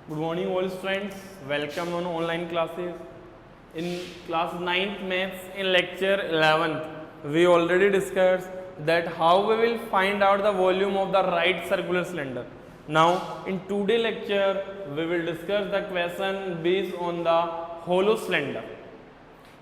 Good morning all students, welcome on online classes. In class 9th maths in lecture 11th, we already discussed that how we will find out the volume of the right circular cylinder. Now in today's lecture, we will discuss the question based on the hollow cylinder.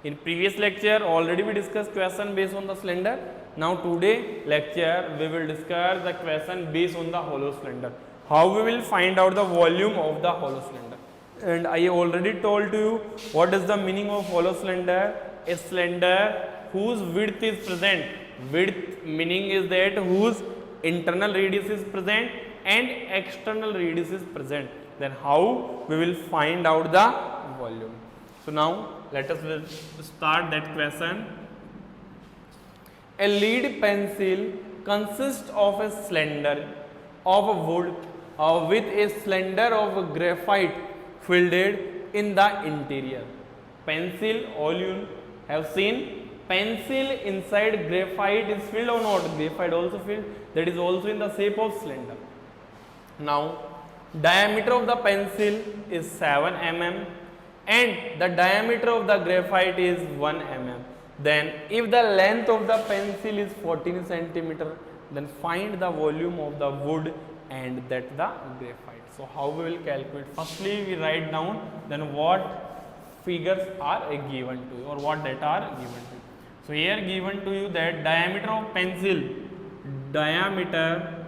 In previous lecture already we discussed question based on the cylinder. Now today lecture we will discuss the question based on the hollow cylinder. How we will find out the volume of the hollow cylinder. And I already told you what is the meaning of hollow cylinder. A cylinder whose width is present. Width meaning is that whose internal radius is present and external radius is present. Then how we will find out the volume. So now let us start that question. A lead pencil consists of a cylinder of wood with a cylinder of graphite filled in the interior. Pencil, all you have seen, pencil inside graphite is filled or not? Graphite also filled, that is also in the shape of cylinder. Now diameter of the pencil is 7 mm and the diameter of the graphite is 1 mm. Then if the length of the pencil is 14 centimeter, then find the volume of the wood and that the graphite. So how we will calculate? Firstly we write down then what figures are given to you or what data are given to you. So here given to you that diameter of pencil, diameter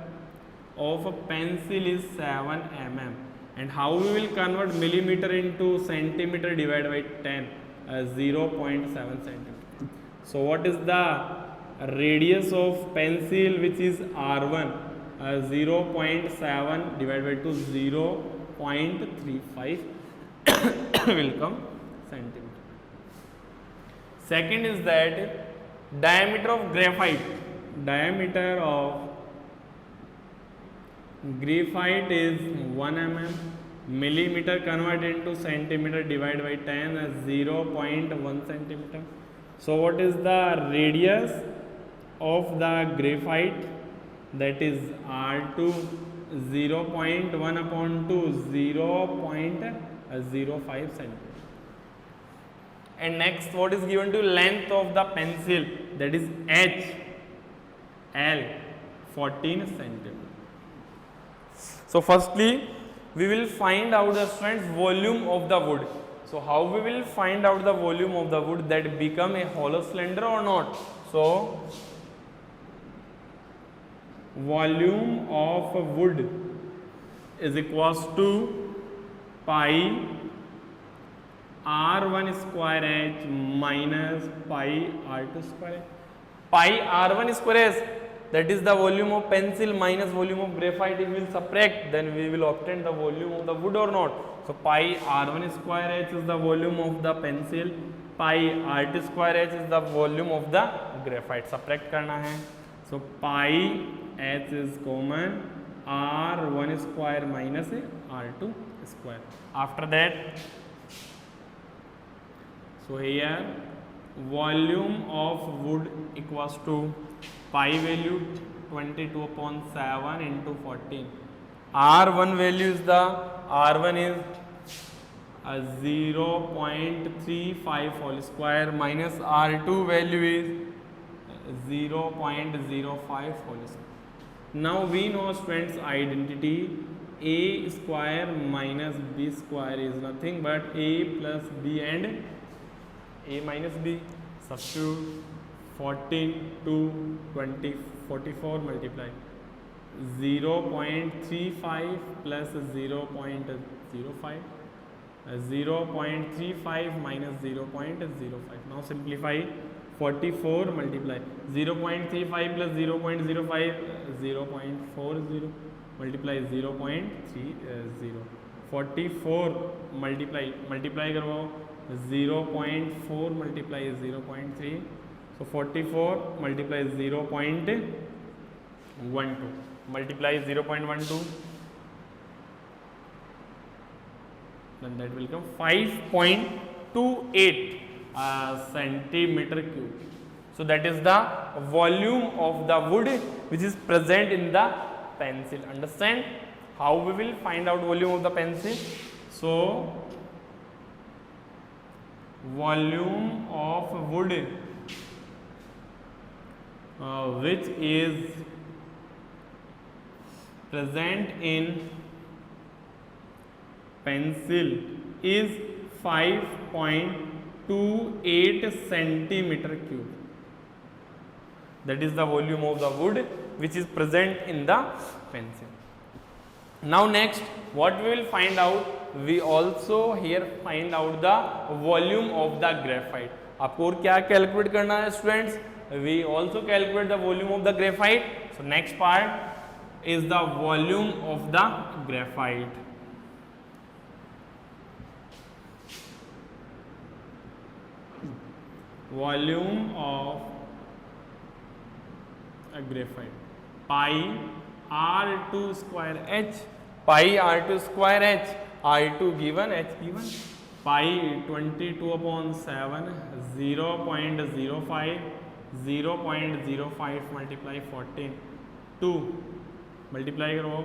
of a pencil is 7 mm. And how we will convert millimeter into centimeter divided by 10, 0.7 centimeter. So what is the radius of pencil, which is R1? 0.7 divided by 2, 0.35 will come centimeter. Second is that diameter of graphite. Diameter of graphite is 1 mm. Millimeter converted into centimeter divided by 10 as 0.1 centimeter. So what is the radius of the graphite? That is R2, 0.1 upon 2, 0.05 centimeter. And next what is given to length of the pencil? That is H, L, 14 centimeter. So firstly we will find out the students volume of the wood. So how we will find out the volume of the wood that become a hollow cylinder or not? So volume of wood is equals to pi R1 square H minus pi R2 square H. Pi R1 square H, that is the volume of pencil minus volume of graphite. If we will subtract, then we will obtain the volume of the wood or not. So pi R1 square H is the volume of the pencil, pi R2 square H is the volume of the graphite. Subtract करना है. So pi H is common, R1 square minus R2 square. After that, so here volume of wood equals to pi value 22 upon 7 into 14. R1 value is the R1 is 0.35 whole square minus R2 value is 0.05 whole square. Now we know students identity, a square minus b square is nothing but a plus b and a minus b. Substitute 14 to 20, 44 multiply 0.35 plus 0.05, 0.35 minus 0.05. Now simplify 44 multiply 0.35 plus 0.05, 0.40 multiply 0.30. 44 multiply करो 0.4 multiply 0.3. So 44 multiply 0.12 multiply 0.12, then that will come 5.28 centimeter cube. So that is the volume of the wood which is present in the pencil. Understand? how we will find out volume of the pencil? So volume of wood which is present in pencil is 5.28 centimeter cube. That is the volume of the wood which is present in the pencil. Now next, what we will find out? We also here find out the volume of the graphite. आपको और क्या calculate करना है students? We also calculate the volume of the graphite. So next part is the volume of the graphite. Volume of a graphite. Pi R2 square H. Pi R2 square H. R2 given, H given. Pi 22/7, 0.05. 0.05 multiply 14, 2 multiply करो,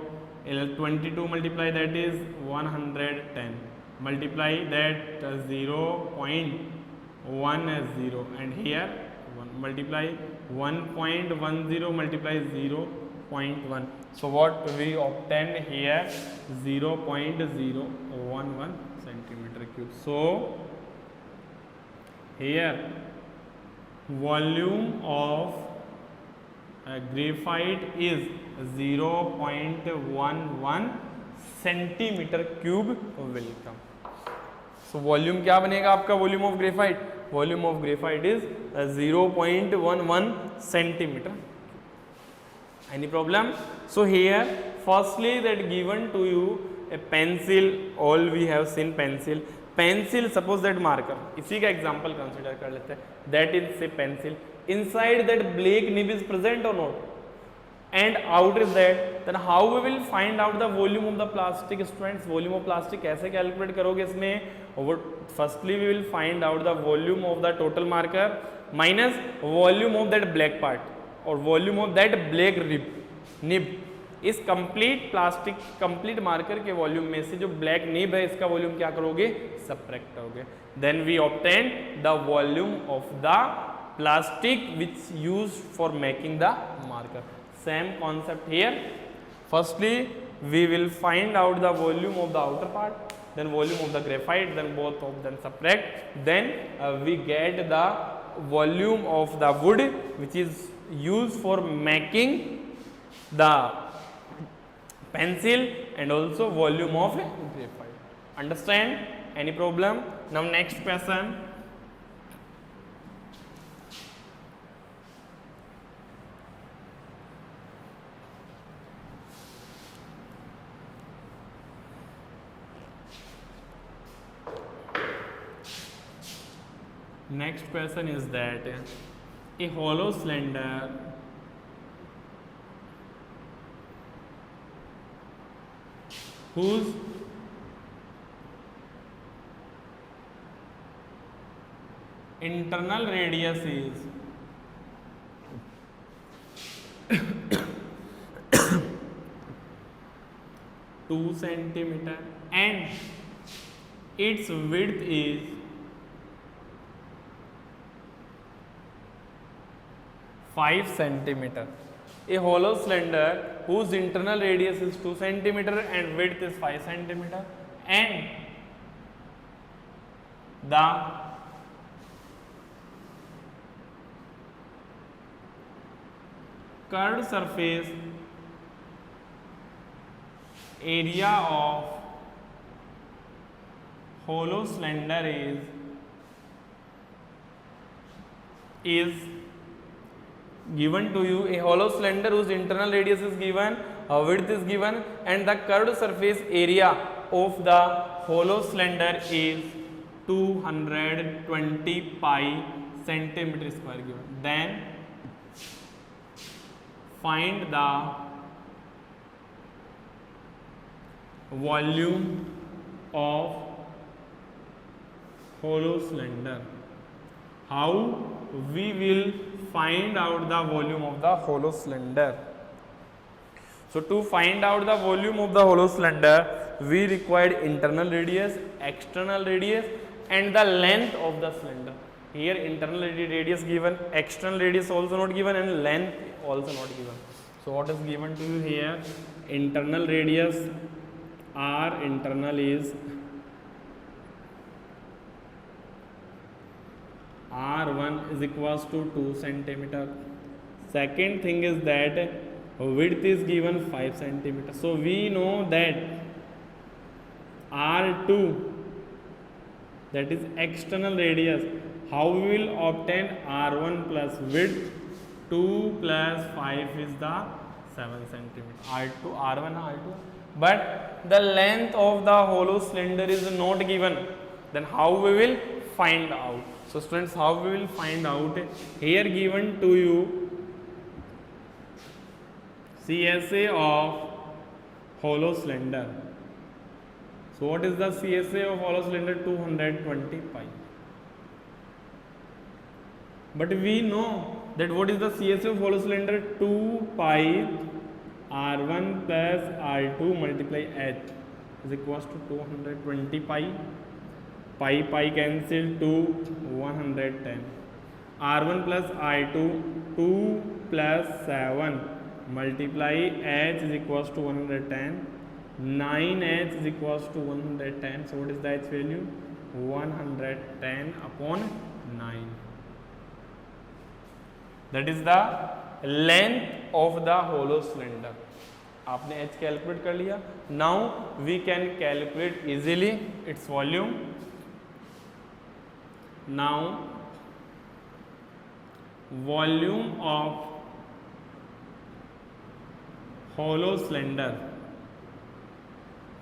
22 multiply that is 110, multiply that 0.10 and here 1 multiply 1.10 multiply 0.1. So what we obtain here? 0.011 centimeter cube. So here volume of graphite is 0.11 centimeter cube will come. So volume क्या बनेगा आपका volume of graphite? Volume of graphite is 0.11 centimeter. Any problem? So here firstly that given to you a pencil, all we have seen pencil. Pencil suppose that marker, इसी का example consider कर लेते हैं. That is say pencil, inside that black nib is present or not, and out is that. Then how we will find out the volume of the plastic? Students volume of plastic कैसे calculate करोगे इसमें? Firstly we will find out the volume of the total marker minus volume of that black part और volume of that black nib. इस complete plastic complete marker के volume में से जो black nib है इसका वॉल्यूम क्या करोगे? सब्ट्रैक्ट करोगे. Then we obtain the volume of the plastic which use for making the marker. Same concept here. Firstly we will find out the volume of the outer part, then volume of the graphite, then both of them subtract, then we get the volume of the wood which is used for making the pencil and also volume of graphite. Understand? Any problem? Now next question. Next question is that a hollow cylinder whose internal radius is 2 centimeter and its width is 5 centimeter. A hollow cylinder whose internal radius is 2 centimeter and width is 5 centimeter and the curved surface area of hollow cylinder is given to you. A hollow cylinder whose internal radius is given, width is given and the curved surface area of the hollow cylinder is 220 pi centimeter square given. Then find the volume of hollow cylinder. How we will find out the volume of the hollow cylinder? So to find out the volume of the hollow cylinder, we required internal radius, external radius, and the length of the cylinder. Here internal radius given, external radius also not given, and length also not given. So what is given to you here? Internal radius R internal is R1 is equals to 2 centimeter. Second thing is that width is given 5 centimeter. So we know that R2, that is external radius. How we will obtain R1 plus width? 2 plus 5 is the 7 centimeter. R2, R1, R2. But the length of the hollow cylinder is not given. Then how we will find out? So students, how we will find out? Here given to you CSA of hollow cylinder. So what is the CSA of hollow cylinder? 220 pi. But we know that what is the CSA of hollow cylinder? 2 pi R1 plus R2 multiply H is equals to 220 pi. Pi cancel to 110. R1 plus R2, 2 plus 7 multiply H is equals to 110. 9H is equals to 110. So what is the H value? 110 upon 9. That is the length of the hollow cylinder. आपने H calculate कर लिया. Now we can calculate easily its volume. Now volume of hollow cylinder.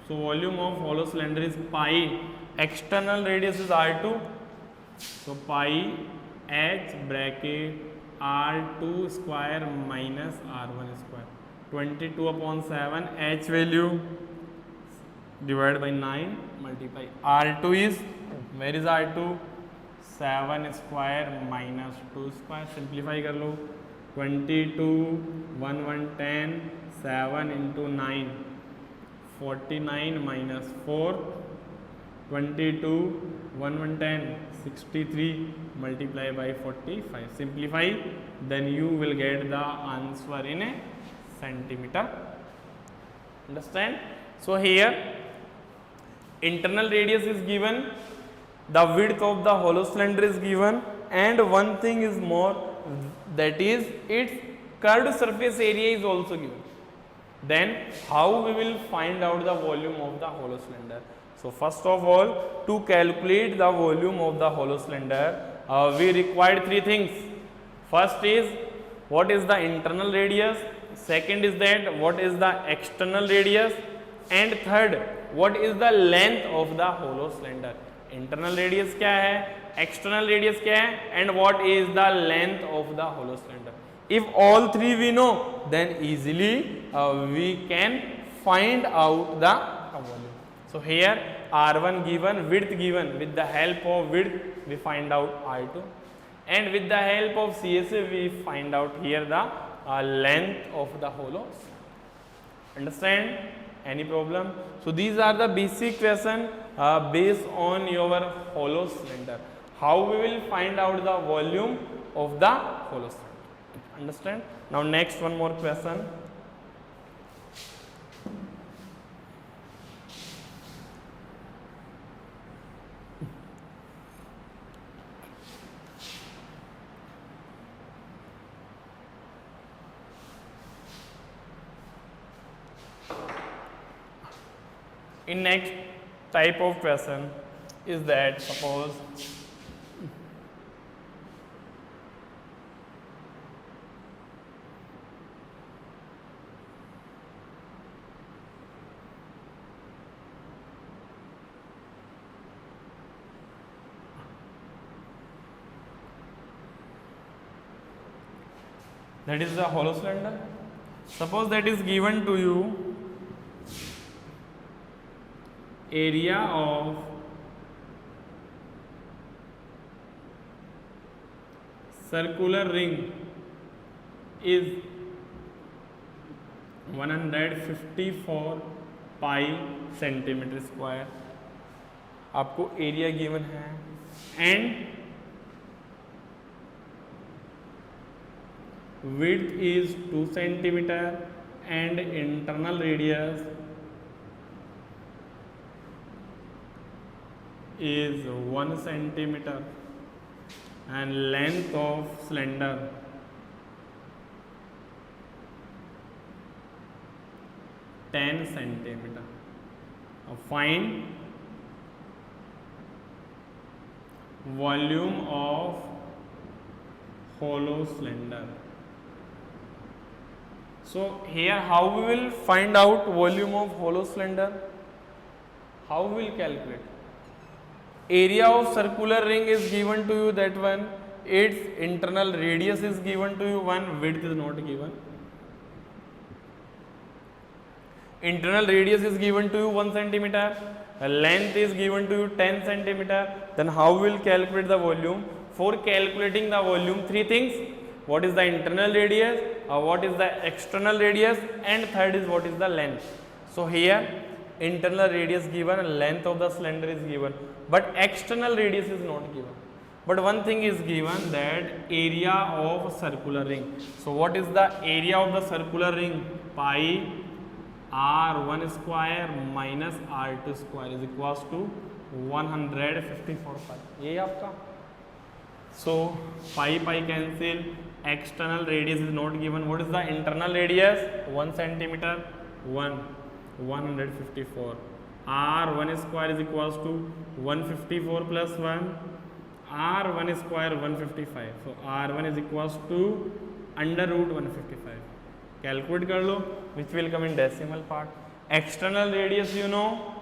So volume of hollow cylinder is pi. External radius is R2. So pi H bracket R2 square minus R1 square. 22 upon 7 H value divided by 9 multiply. R2 is, where is R2? 7 square minus 2 square. Simplify कर लो. 22 110 7 into 9 49 minus 4 22 110 63 multiply by 45. Simplify, then you will get the answer in a centimeter. Understand? So here internal radius is given, the width of the hollow cylinder is given, and one thing is more, that is its curved surface area is also given. Then how we will find out the volume of the hollow cylinder? So first of all, to calculate the volume of the hollow cylinder, we required three things. First is what is the internal radius, second is that what is the external radius, and third what is the length of the hollow cylinder. Internal radius क्या है, external radius क्या है, and what is the length of the hollow cylinder. If all three we know, then easily we can find out the volume. So here R1 given, width given. With the help of width we find out R2, and with the help of CSA we find out here the length of the hollow. Understand? Any problem? So these are the basic question based on your hollow cylinder. How we will find out the volume of the hollow cylinder. Understand? Now next one more question. In next type of question is that, suppose that is the hollow cylinder. Suppose that is given to you area of circular ring is 154 pi centimetre square आपको area given है, and width is 2 centimeter and internal radius is 1 centimeter and length of cylinder ten centimeter. Find volume of hollow cylinder. So here how we will find out volume of hollow cylinder? How we will calculate? Area of circular ring is given to you, that one. Its internal radius is given to you, 1. Width is not given. Internal radius is given to you 1 centimeter. Length is given to you 10 centimeter. Then how we will calculate the volume? For calculating the volume, 3 things. What is the internal radius, what is the external radius, and third is what is the length. So here internal radius given, length of the cylinder is given, but external radius is not given. But one thing is given, that area of circular ring. So what is the area of the circular ring? Pi r1 square minus r2 square is equals to 154 pi. ये आपका. So pi cancel. External radius is not given. What is the internal radius? 1 centimeter. 154. R1 square is equals to 154 plus 1. R1 square 155. So R1 is equals to under root 155. Calculate कर लो, which will come in decimal part. External radius you know,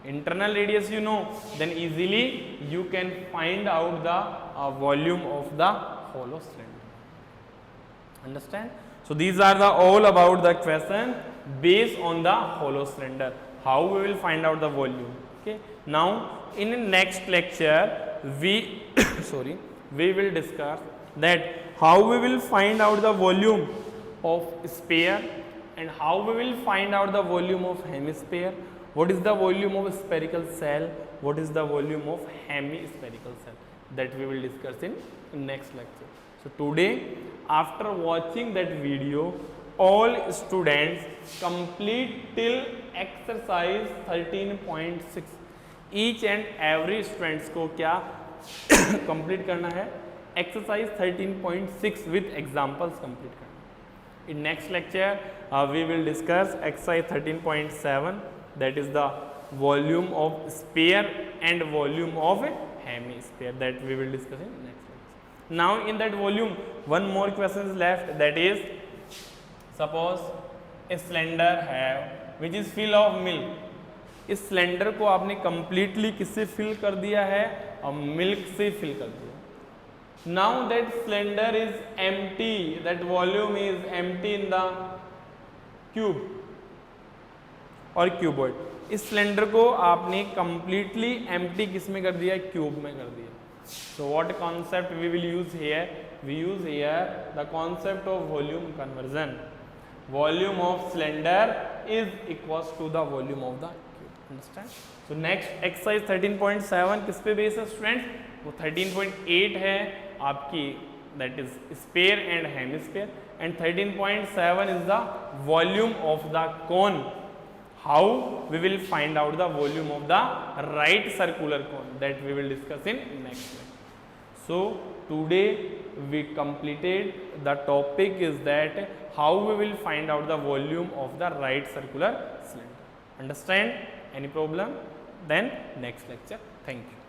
internal radius you know, then easily you can find out the volume of the hollow cylinder. Understand? So these are the all about the question based on the hollow cylinder. How we will find out the volume? Okay. Now in the next lecture we we will discuss that how we will find out the volume of sphere and how we will find out the volume of hemisphere. What is the volume of spherical cell? What is the volume of hemispherical cell? That we will discuss in next lecture. So today, after watching that video, all students complete till exercise 13.6. Each and every students को क्या complete करना है? Exercise 13.6 with examples complete करना. In next lecture, we will discuss exercise 13.7. That is the volume of sphere and volume of hemisphere. That we will discuss in next lecture. Now in that volume, one more question is left. That is, suppose a cylinder have which is full of milk. इस cylinder को आपने completely किससे fill कर दिया है? और milk से fill कर दिया. Now that cylinder is empty. That volume is empty in the cube और cuboid. इस सिलेंडर को आपने completely empty किस में कर दिया? क्यूब में कर दिया. So what concept we will use here? We use here the concept of volume conversion. Volume of cylinder is equals to the volume of the cube. Understand? So next exercise 13.7 किस पे base है student? वो 13.8 है आपकी, that is sphere and hemisphere, and 13.7 is the volume of the cone. How we will find out the volume of the right circular cone, that we will discuss in next lecture. So today we completed the topic is that how we will find out the volume of the right circular cylinder. Understand? Any problem? Then next lecture. Thank you.